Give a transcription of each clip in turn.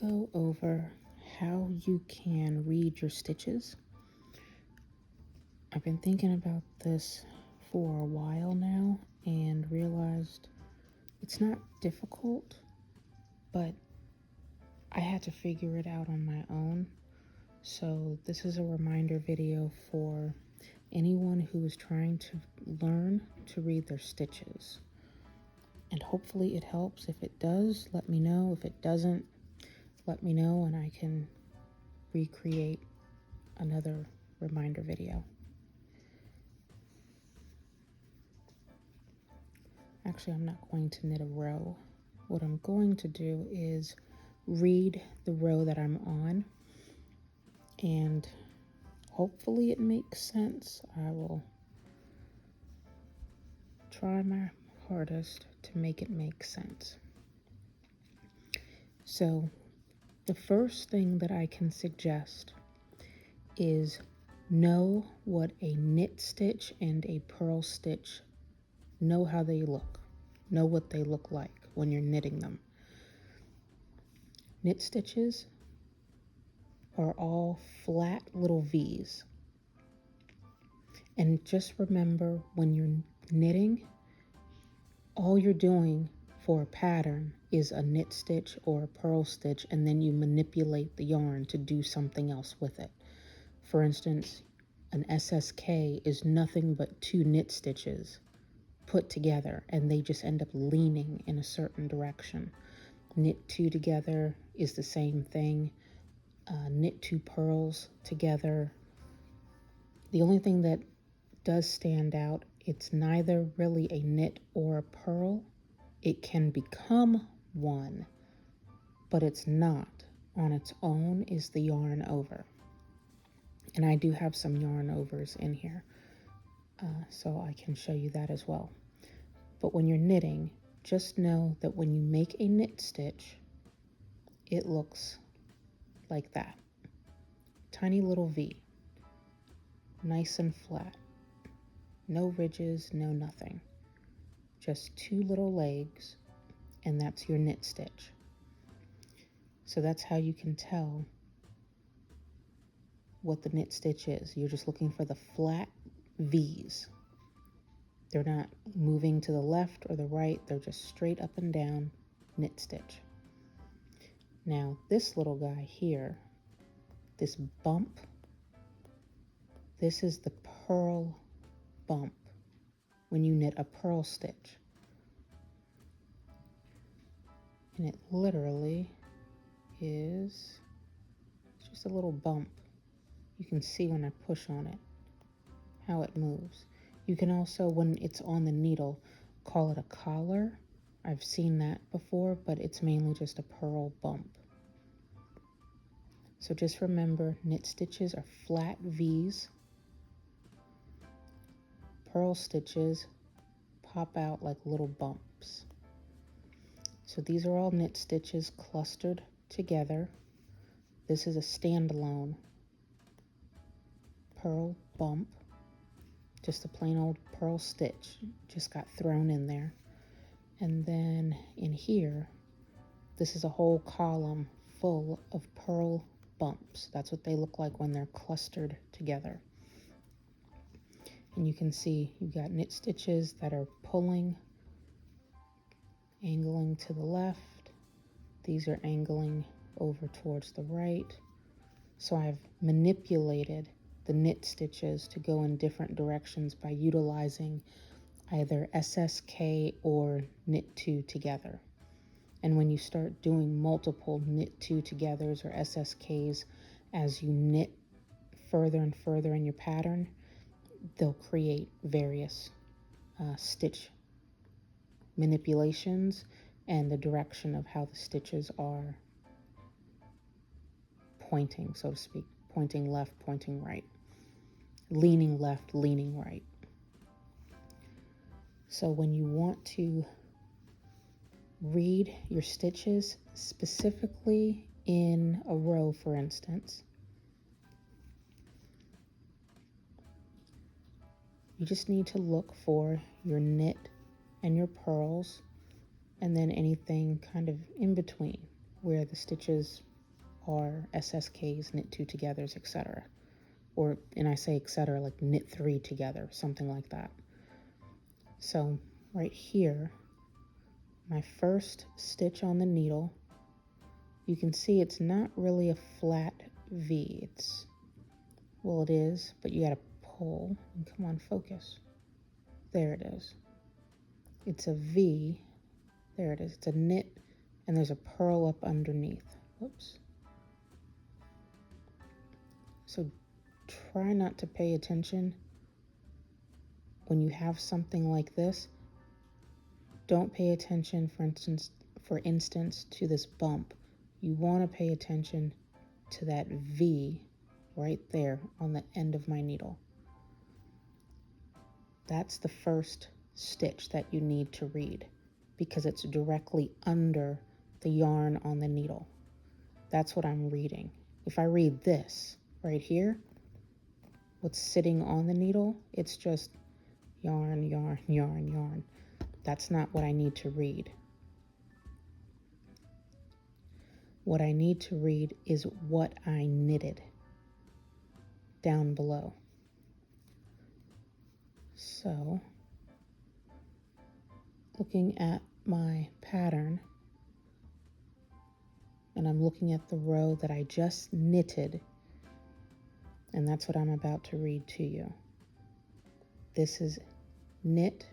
go over how you can read your stitches. I've been thinking about this for a while now and realized it's not difficult, but I had to figure it out on my own. So this is a reminder video for anyone who is trying to learn to read their stitches. And hopefully it helps. If it does, let me know. If it doesn't, let me know and I can recreate another reminder video. Actually, I'm not going to knit a row. What I'm going to do is read the row that I'm on, and hopefully it makes sense. I will try my hardest to make it make sense. So the first thing that I can suggest is know what a knit stitch and a purl stitch, know how they look, know what they look like when you're knitting them. Knit stitches are all flat little V's. And just remember, when you're knitting, all you're doing for a pattern is a knit stitch or a purl stitch, and then you manipulate the yarn to do something else with it. For instance, an SSK is nothing but two knit stitches put together, and they just end up leaning in a certain direction. Knit two together is the same thing. Knit two purls together. The only thing that does stand out, it's neither really a knit or a purl. It can become one, but it's not on its own, is the yarn over. And I do have some yarn overs in here, so I can show you that as well. But when you're knitting, just know that when you make a knit stitch, it looks like that. Tiny little V, nice and flat. No ridges, no nothing. Just two little legs, and that's your knit stitch. So that's how you can tell what the knit stitch is. You're just looking for the flat V's. They're not moving to the left or the right, they're just straight up and down knit stitch. Now this little guy here, this bump, this is the purl bump when you knit a purl stitch. And it literally is just a little bump. You can see when I push on it, how it moves. You can also, when it's on the needle, call it a collar. I've seen that before, but it's mainly just a purl bump. So just remember, knit stitches are flat V's. Purl stitches pop out like little bumps. So these are all knit stitches clustered together. This is a standalone purl bump, just a plain old purl stitch, just got thrown in there. And then in here, this is a whole column full of purl bumps. That's what they look like when they're clustered together. And you can see you've got knit stitches that are pulling, angling to the left. These are angling over towards the right. So I've manipulated the knit stitches to go in different directions by utilizing either SSK or knit two together. And when you start doing multiple knit two togethers or SSKs, as you knit further and further in your pattern, they'll create various stitch manipulations and the direction of how the stitches are pointing, so to speak, pointing left, pointing right, leaning left, leaning right. So when you want to read your stitches, specifically in a row, for instance, you just need to look for your knit and your purls, and then anything kind of in between where the stitches are SSKs, knit 2 togethers, etc. Or, and I say etc. like knit 3 together, something like that. So right here, my first stitch on the needle, you can see it's not really a flat V. It's, well, it is, but you gotta pull and come on, focus. There it is. It's a V. There it is. It's a knit, and there's a purl up underneath. Whoops. So try not to pay attention when you have something like this. Don't pay attention, for instance, to this bump. You want to pay attention to that V right there on the end of my needle. That's the first stitch that you need to read because it's directly under the yarn on the needle. That's what I'm reading. If I read this right here, what's sitting on the needle, it's just yarn, yarn, yarn, yarn. That's not what I need to read. What I need to read is what I knitted down below. So, looking at my pattern, and I'm looking at the row that I just knitted, and that's what I'm about to read to you. This is knit,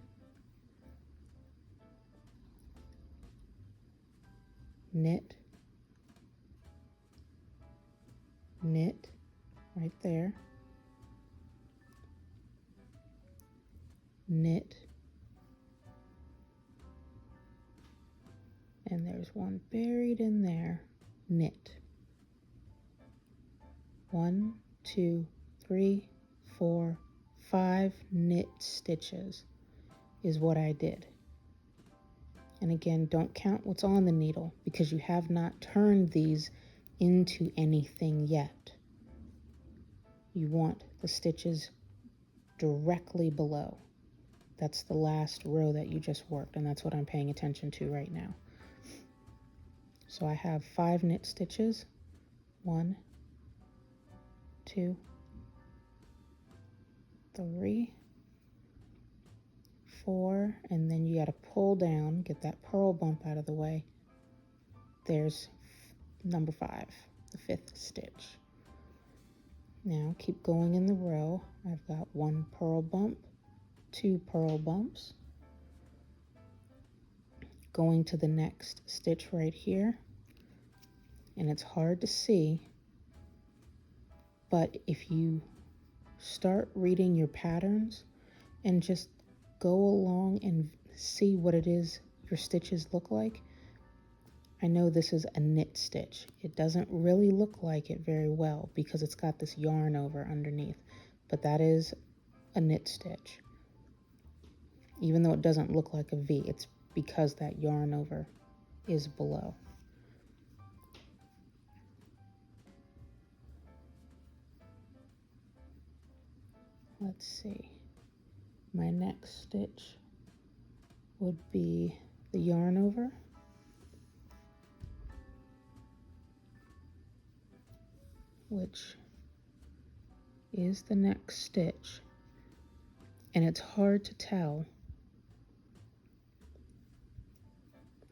knit, knit, right there, knit, and there's one buried in there, knit. 1, 2, 3, 4, 5 knit stitches is what I did. And again, don't count what's on the needle because you have not turned these into anything yet. You want the stitches directly below. That's the last row that you just worked, and that's what I'm paying attention to right now. So I have 5 knit stitches. 1, 2, 3, 4, and then you got to pull down, get that purl bump out of the way. There's number 5, the 5th stitch. Now keep going in the row. I've got 1 purl bump, 2 purl bumps. Going to the next stitch right here, and it's hard to see, but if you start reading your patterns and just go along and see what it is your stitches look like. I know this is a knit stitch. It doesn't really look like it very well because it's got this yarn over underneath, but that is a knit stitch. Even though it doesn't look like a V, it's because that yarn over is below. Let's see. My next stitch would be the yarn over. Which is the next stitch. And it's hard to tell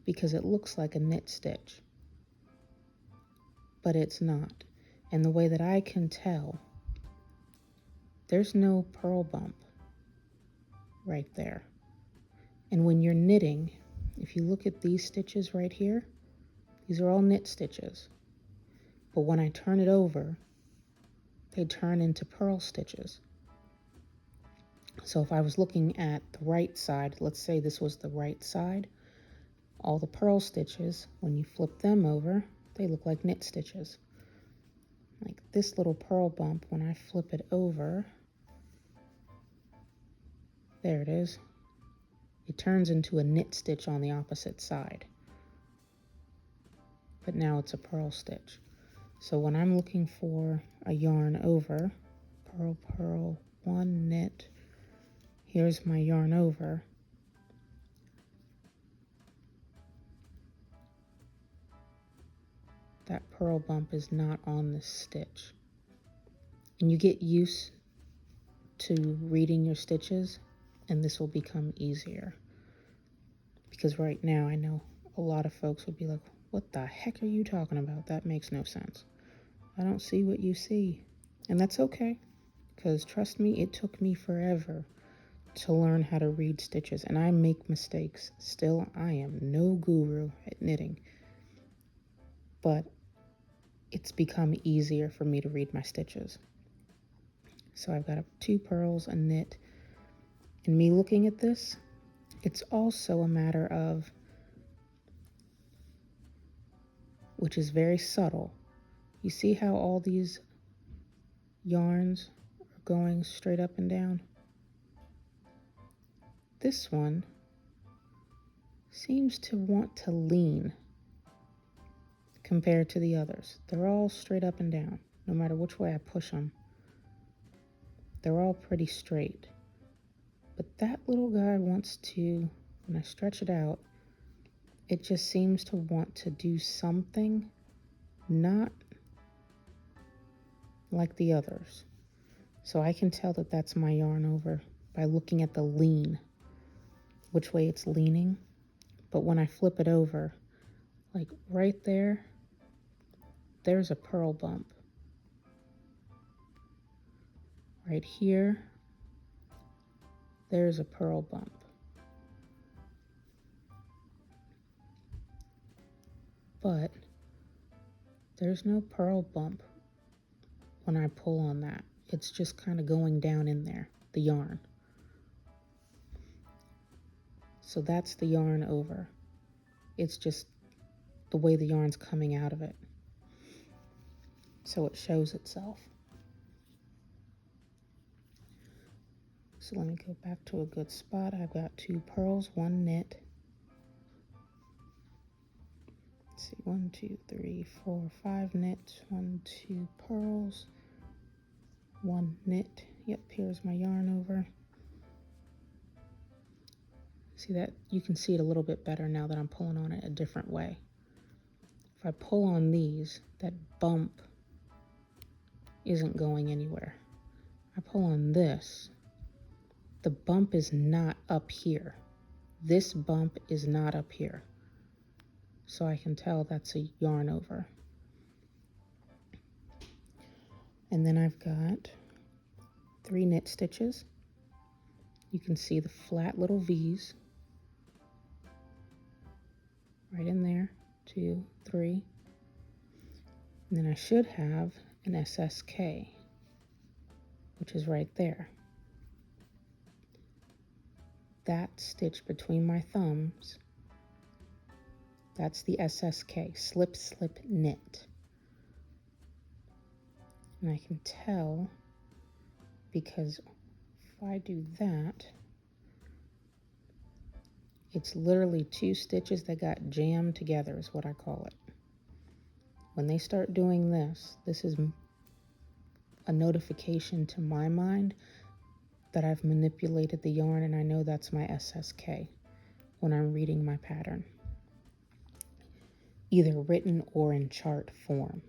because it looks like a knit stitch, but it's not. And the way that I can tell, there's no purl bump right there. And when you're knitting, if you look at these stitches right here, these are all knit stitches. But when I turn it over, they turn into purl stitches. So if I was looking at the right side, let's say this was the right side, all the purl stitches, when you flip them over, they look like knit stitches. Like this little purl bump, when I flip it over, there it is. It turns into a knit stitch on the opposite side. But now it's a purl stitch. So when I'm looking for a yarn over, purl, purl, 1 knit, here's my yarn over. that purl bump is not on this stitch. And you get used to reading your stitches, and this will become easier. Because right now I know a lot of folks would be like, what the heck are you talking about? That makes no sense. I don't see what you see. And that's okay, because trust me, it took me forever to learn how to read stitches, and I make mistakes. Still, I am no guru at knitting, but it's become easier for me to read my stitches. So I've got 2 purls, a knit, and me looking at this, it's also a matter of, which is very subtle. You see how all these yarns are going straight up and down? This one seems to want to lean compared to the others. They're all straight up and down. No matter which way I push them, they're all pretty straight. But that little guy wants to, when I stretch it out, it just seems to want to do something not like the others. So I can tell that that's my yarn over by looking at the lean, which way it's leaning. But when I flip it over, like right there, there's a purl bump. Right here, there's a purl bump. But there's no purl bump when I pull on that. It's just kind of going down in there, the yarn. So that's the yarn over. It's just the way the yarn's coming out of it. So it shows itself. So let me go back to a good spot. I've got 2 purls, 1 knit. Let's see, 1, 2, 3, 4, 5 knits, 1, 2 purls, 1 knit. Yep, here's my yarn over. See that? You can see it a little bit better now that I'm pulling on it a different way. If I pull on these, that bump isn't going anywhere. I pull on this, the bump is not up here. This bump is not up here. So I can tell that's a yarn over. And then I've got 3 knit stitches. You can see the flat little V's right in there, 2, 3. And then I should have an SSK, which is right there. That stitch between my thumbs, that's the SSK, slip, slip, knit. And I can tell because if I do that, it's literally 2 stitches that got jammed together is what I call it. When they start doing this, this is a notification to my mind that I've manipulated the yarn, and I know that's my SSK when I'm reading my pattern, either written or in chart form.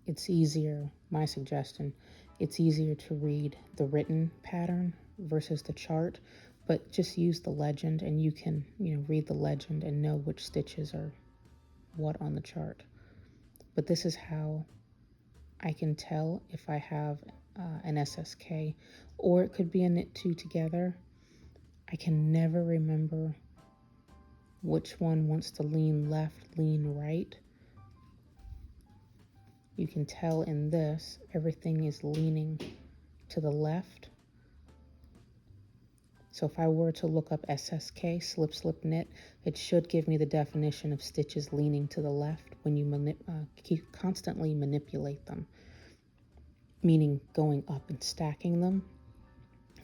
It's easier, my suggestion, it's easier to read the written pattern versus the chart, but just use the legend and you can, read the legend and know which stitches are what on the chart. But this is how I can tell if I have an SSK, or it could be a knit 2 together. I can never remember which one wants to lean left, lean right. You can tell in this, everything is leaning to the left. So if I were to look up SSK, slip, slip, knit, it should give me the definition of stitches leaning to the left when you constantly manipulate them, meaning going up and stacking them.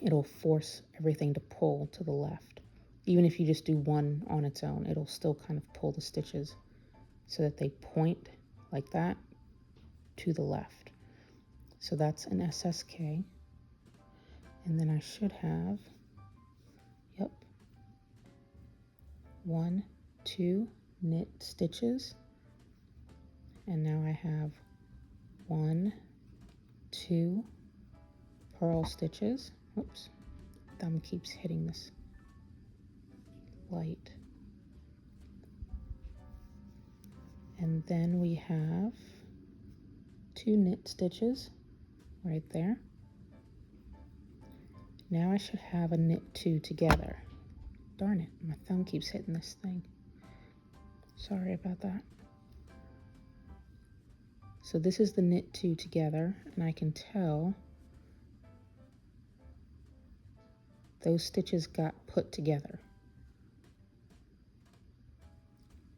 It'll force everything to pull to the left. Even if you just do one on its own, it'll still kind of pull the stitches so that they point like that to the left. So that's an SSK. And then I should have, 1, 2 knit stitches. And now I have 1, 2 purl stitches. Oops, thumb keeps hitting this light. And then we have 2 knit stitches right there. Now I should have a knit 2 together. Darn it, my thumb keeps hitting this thing. Sorry about that. So this is the knit 2 together, and I can tell those stitches got put together.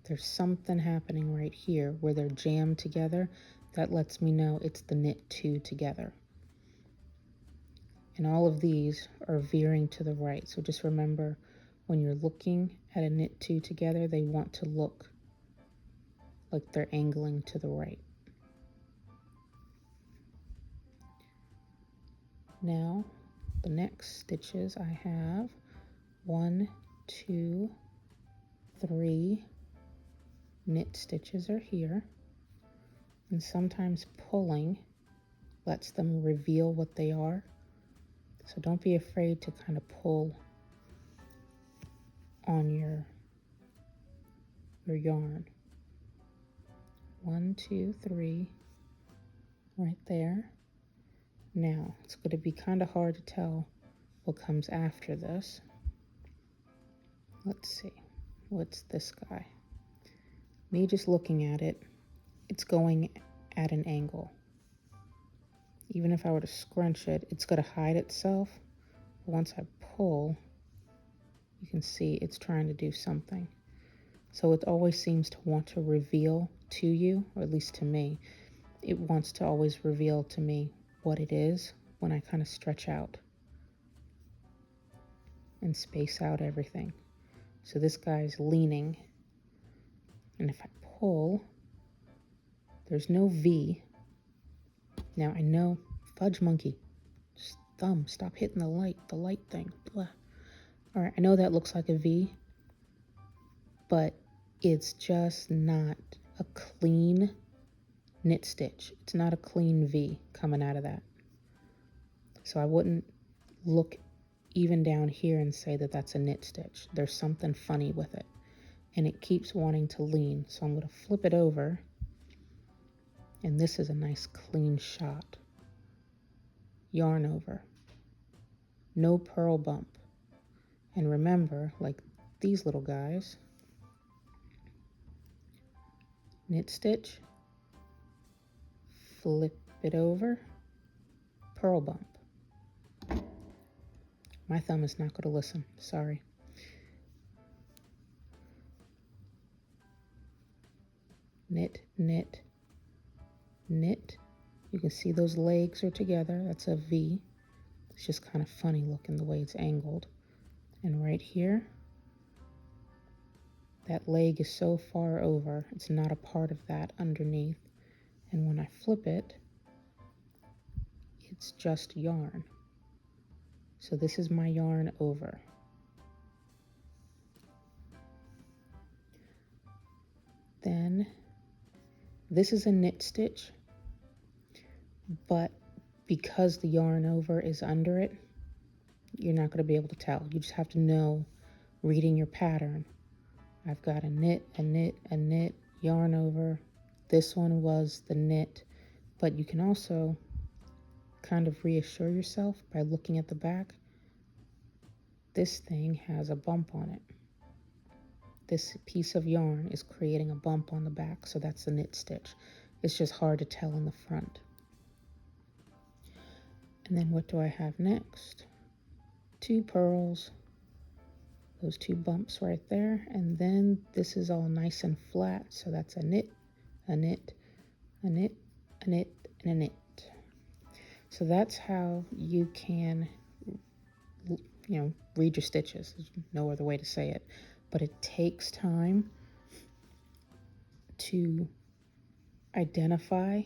There's something happening right here where they're jammed together. That lets me know it's the knit 2 together. And all of these are veering to the right. So just remember, when you're looking at a knit 2 together, they want to look like they're angling to the right. Now, the next stitches I have 1, 2, 3 knit stitches are here. And sometimes pulling lets them reveal what they are. So don't be afraid to kind of pull on your yarn. 1, 2, 3, right there. Now, it's going to be kind of hard to tell what comes after this. Let's see, what's this guy? Me just looking at it, it's going at an angle. Even if I were to scrunch it, it's going to hide itself. But once I pull, you can see it's trying to do something. So it always seems to want to reveal to you, or at least to me, it wants to always reveal to me what it is when I kind of stretch out and space out everything. So this guy's leaning, and if I pull, there's no V. Now I know, fudge monkey, just thumb, stop hitting the light thing. Blah. All right, I know that looks like a V, but it's just not a clean knit stitch. It's not a clean V coming out of that. So I wouldn't look even down here and say that that's a knit stitch. There's something funny with it, and it keeps wanting to lean. So I'm going to flip it over, and this is a nice clean shot. Yarn over, no purl bump. And remember, like these little guys, knit stitch, flip it over, purl bump. My thumb is not going to listen, sorry. Knit, knit, knit. You can see those legs are together. That's a V. It's just kind of funny looking the way it's angled. And right here, that leg is so far over, it's not a part of that underneath. And when I flip it, it's just yarn. So this is my yarn over. Then this is a knit stitch, but because the yarn over is under it, you're not going to be able to tell. You just have to know, reading your pattern. I've got a knit, a knit, a knit, yarn over. This one was the knit, but you can also kind of reassure yourself by looking at the back. This thing has a bump on it. This piece of yarn is creating a bump on the back, so that's the knit stitch. It's just hard to tell in the front. And then what do I have next? 2 purls, those 2 bumps right there, and then this is all nice and flat, so that's a knit, a knit, a knit, a knit, and a knit. So that's how you can, read your stitches. There's no other way to say it, but it takes time to identify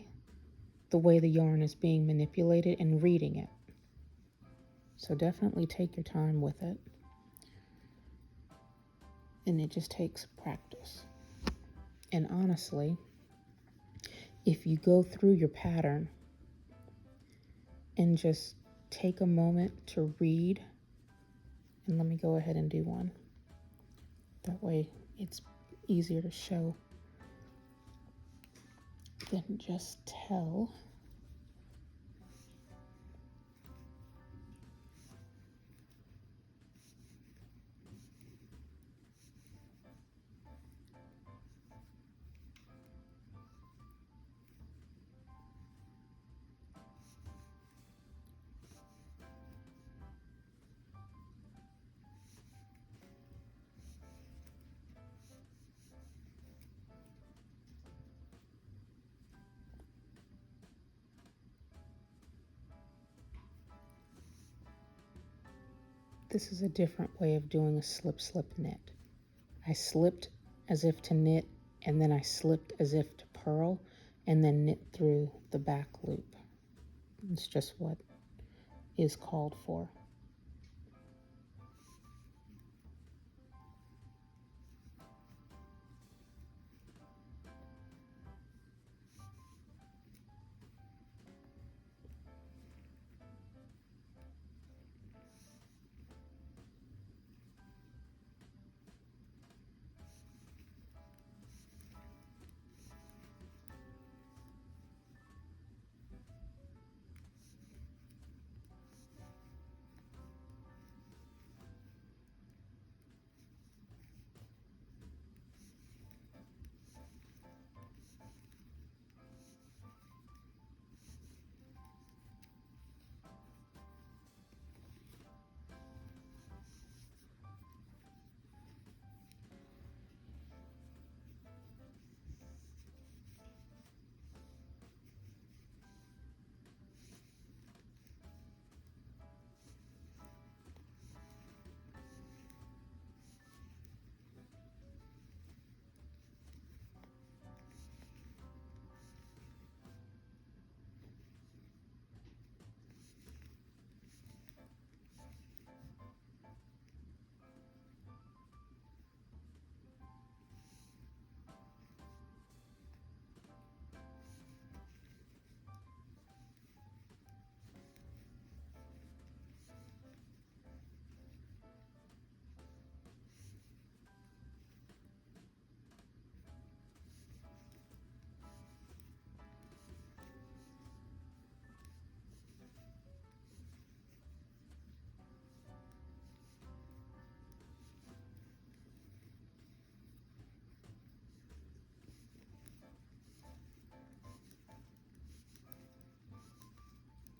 the way the yarn is being manipulated and reading it. So definitely take your time with it. And it just takes practice. And honestly, if you go through your pattern and just take a moment to read, and let me go ahead and do one. That way it's easier to show than just tell. This is a different way of doing a slip slip knit. I slipped as if to knit, and then I slipped as if to purl, and then knit through the back loop. It's just what is called for.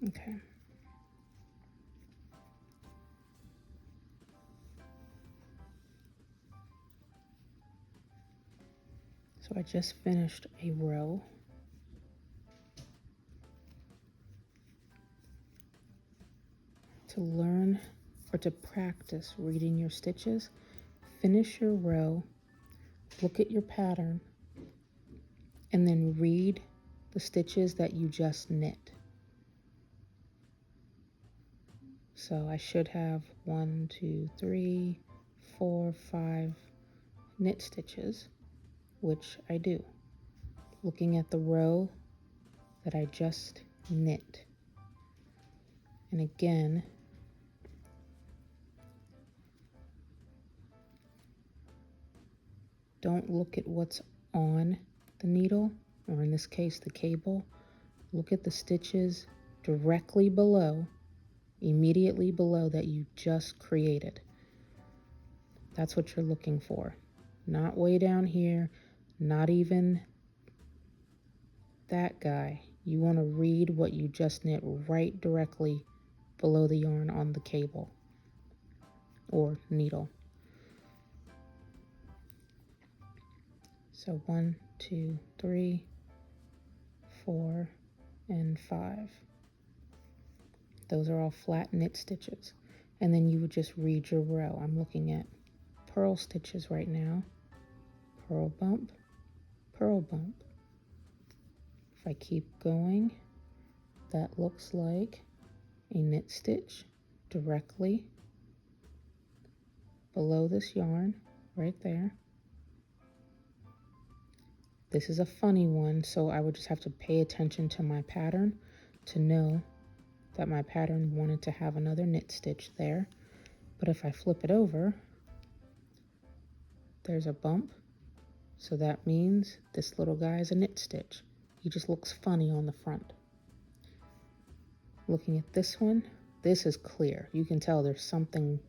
Okay. So I just finished a row. To learn or to practice reading your stitches, finish your row, look at your pattern, and then read the stitches that you just knit. So I should have 1, 2, 3, 4, 5 knit stitches, which I do. Looking at the row that I just knit. And again, don't look at what's on the needle, or in this case, the cable. Look at the stitches directly below, immediately below that you just created. That's what you're looking for. Not way down here, not even that guy. You want to read what you just knit right directly below the yarn on the cable or needle. So 1, 2, 3, 4, and 5. Those are all flat knit stitches. And then you would just read your row. I'm looking at purl stitches right now. Purl bump, purl bump. If I keep going, that looks like a knit stitch directly below this yarn right there. This is a funny one, so I would just have to pay attention to my pattern to know that my pattern wanted to have another knit stitch there. But if I flip it over, there's a bump. So that means this little guy is a knit stitch. He just looks funny on the front. Looking at this one, this is clear. You can tell there's something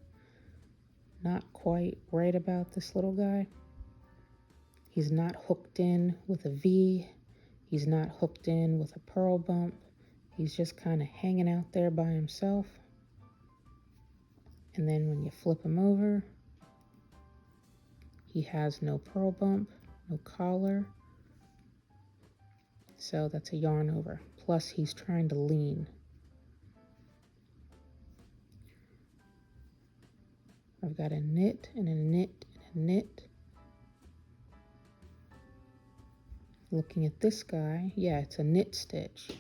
not quite right about this little guy. He's not hooked in with a V. He's not hooked in with a purl bump. He's just kind of hanging out there by himself. And then when you flip him over, he has no purl bump, no collar. So that's a yarn over. Plus he's trying to lean. I've got a knit and a knit and a knit. Looking at this guy, yeah, it's a knit stitch.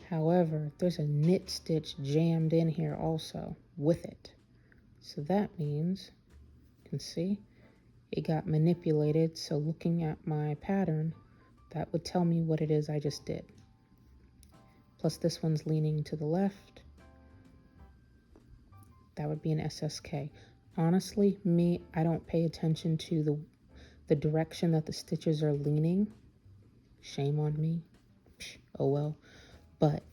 However, there's a knit stitch jammed in here also with it. So that means, you can see, it got manipulated. So looking at my pattern, that would tell me what it is I just did. Plus this one's leaning to the left. That would be an SSK. Honestly, I don't pay attention to the direction that the stitches are leaning. Shame on me. Oh well. But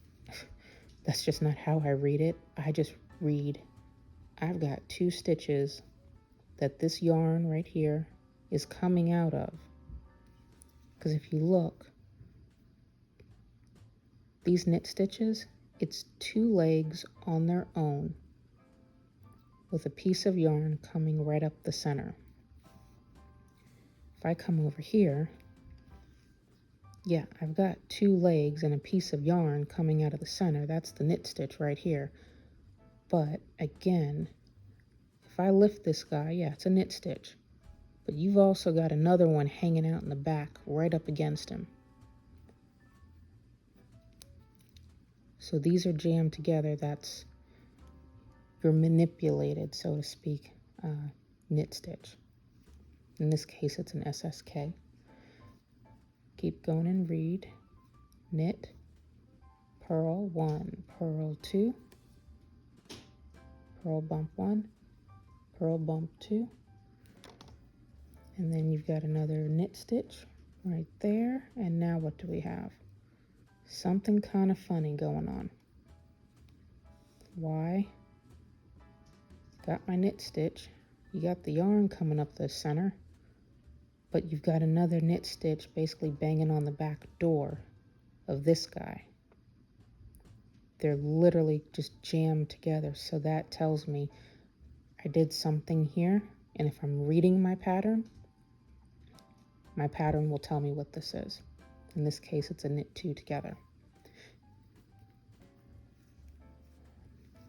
that's just not how I read it. I just read, I've got two stitches that this yarn right here is coming out of. Because if you look, these knit stitches, it's two legs on their own with a piece of yarn coming right up the center. If I come over here, yeah, I've got two legs and a piece of yarn coming out of the center. That's the knit stitch right here. But again, if I lift this guy, yeah, it's a knit stitch. But you've also got another one hanging out in the back right up against him. So these are jammed together. That's your manipulated, so to speak, knit stitch. In this case, it's an SSK. Keep going and read. Knit, purl 1, purl 2, purl bump 1, purl bump 2, and then you've got another knit stitch right there. And now what do we have? Something kind of funny going on. Why? Got my knit stitch. You got the yarn coming up the center, but you've got another knit stitch basically banging on the back door of this guy. They're literally just jammed together. So that tells me I did something here. And if I'm reading my pattern will tell me what this is. In this case, it's a knit two together.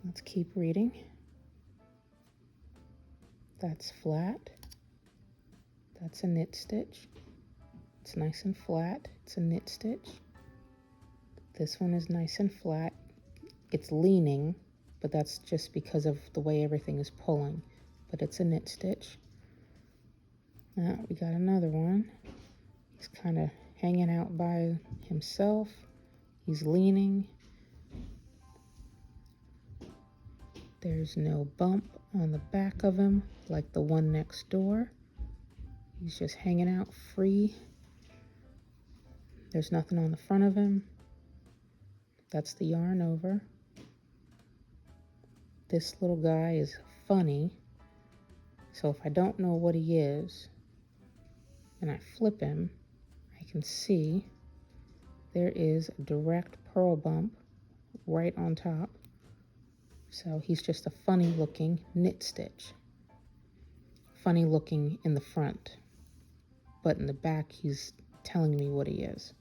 Let's keep reading. That's flat. That's a knit stitch. It's nice and flat. It's a knit stitch. This one is nice and flat. It's leaning, but that's just because of the way everything is pulling. But it's a knit stitch. Now we got another one. He's kind of hanging out by himself. He's leaning. There's no bump on the back of him like the one next door. He's just hanging out free. There's nothing on the front of him. That's the yarn over. This little guy is funny. So if I don't know what he is and I flip him, I can see there is a direct purl bump right on top. So he's just a funny looking knit stitch. Funny looking in the front, but in the back he's telling me what he is.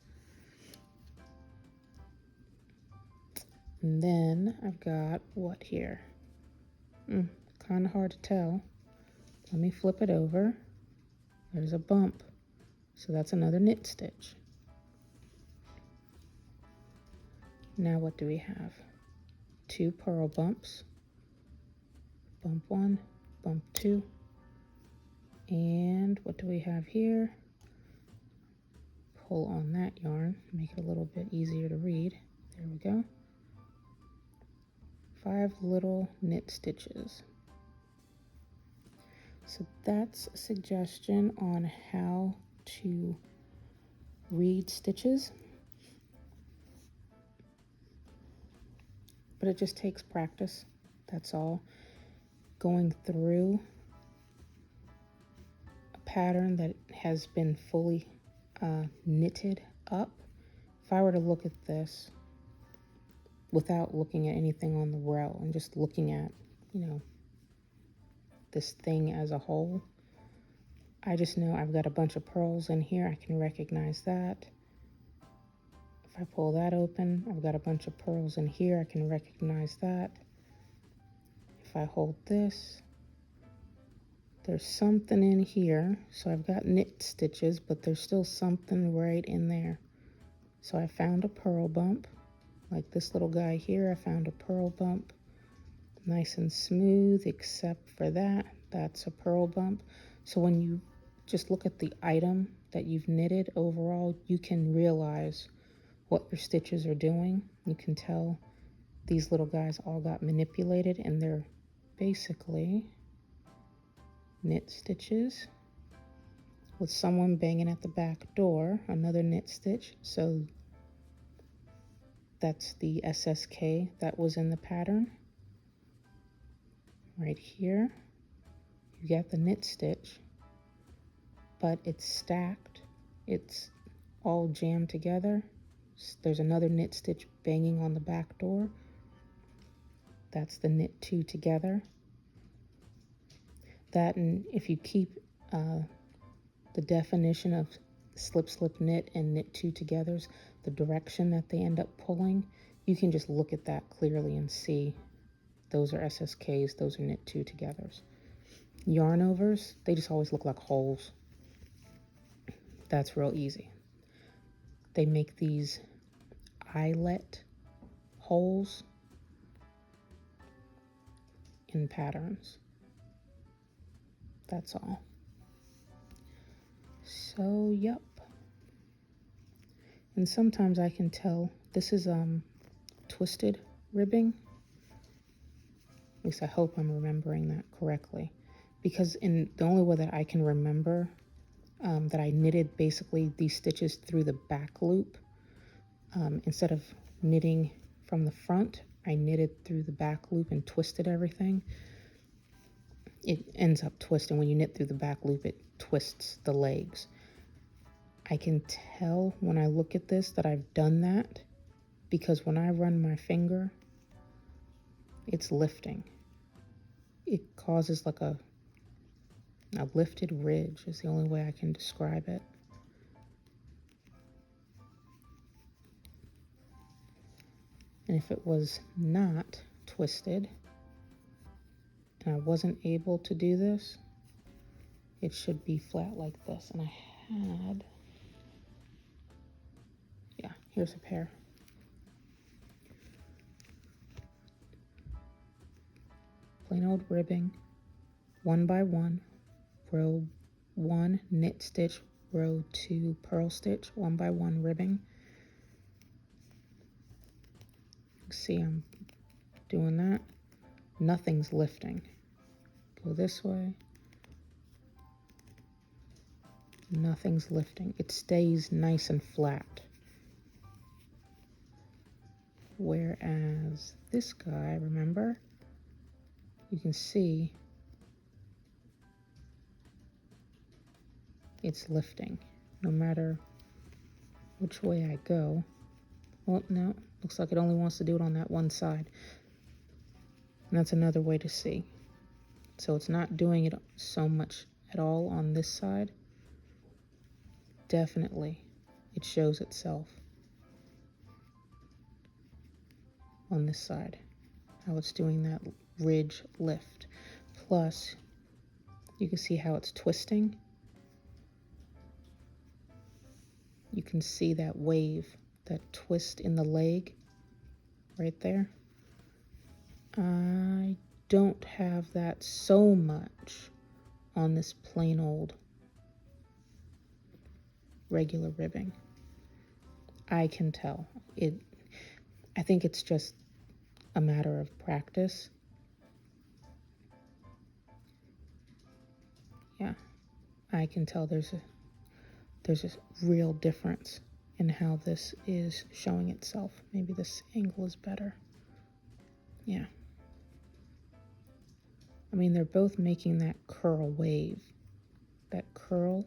And then I've got what here? Kind of hard to tell. Let me flip it over. There's a bump. So that's another knit stitch. Now what do we have? Two purl bumps. Bump 1, bump 2. And what do we have here? pull on that yarn, make it a little bit easier to read. There we go. 5 little knit stitches. So that's a suggestion on how to read stitches. But it just takes practice, that's all. Going through a pattern that has been fully knitted up. If I were to look at this without looking at anything on the row and just looking at, you know, this thing as a whole, I just know I've got a bunch of purls in here. I can recognize that. If I pull that open, I've got a bunch of purls in here. I can recognize that. If I hold this, there's something in here. So I've got knit stitches, but there's still something right in there. So I found a purl bump, like this little guy here. I found a purl bump, nice and smooth, except for that. That's a purl bump. So when you just look at the item that you've knitted overall, you can realize what your stitches are doing. You can tell these little guys all got manipulated, and they're basically knit stitches with someone banging at the back door, another knit stitch. So that's the SSK that was in the pattern. Right here, you got the knit stitch, but it's stacked. It's all jammed together. There's another knit stitch banging on the back door. That's the knit 2 together. That, and if you keep the definition of slip, slip, knit and knit 2 togethers, the direction that they end up pulling, you can just look at that clearly and see those are SSKs, those are knit 2 togethers. Yarn overs, they just always look like holes. That's real easy. They make these eyelet holes in patterns. That's all. So, yep. And sometimes I can tell this is twisted ribbing. At least I hope I'm remembering that correctly. Because in the only way that I can remember that I knitted basically these stitches through the back loop. Instead of knitting from the front, I knitted through the back loop and twisted everything. It ends up twisting. When you knit through the back loop, it twists the legs. I can tell when I look at this that I've done that, because when I run my finger, it's lifting. It causes like a lifted ridge is the only way I can describe it. And if it was not twisted and I wasn't able to do this, it should be flat like this. And I had, yeah, here's a pair. Plain old ribbing, 1 by 1, row 1 knit stitch, row 2 purl stitch, 1 by 1 ribbing. See, I'm doing that. Nothing's lifting. Go this way. Nothing's lifting. It stays nice and flat. Whereas this guy, remember, you can see it's lifting no matter which way I go. Well, no, looks like it only wants to do it on that one side. And that's another way to see. So it's not doing it so much at all on this side. Definitely, it shows itself on this side, how it's doing that ridge lift. Plus, you can see how it's twisting. You can see that wave, that twist in the leg right there. I don't have that so much on this plain old regular ribbing. I can tell. I think it's just a matter of practice. Yeah, I can tell there's a real difference in how this is showing itself. Maybe this angle is better. Yeah. I mean, they're both making that curl wave. That curl,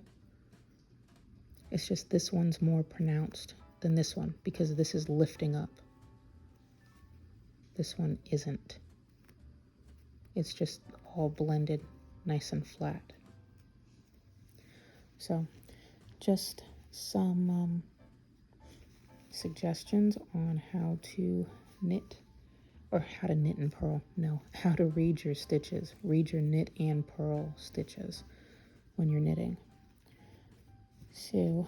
it's just this one's more pronounced than this one because this is lifting up. This one isn't. It's just all blended nice and flat. So just some suggestions on how to knit, or how to knit and purl. No, how to read your stitches. Read your knit and purl stitches when you're knitting. So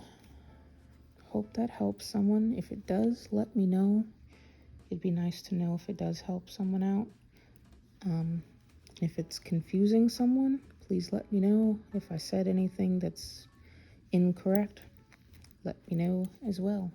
hope that helps someone. If it does, let me know. It'd be nice to know if it does help someone out. If it's confusing someone, please let me know. If I said anything that's incorrect, let me know as well.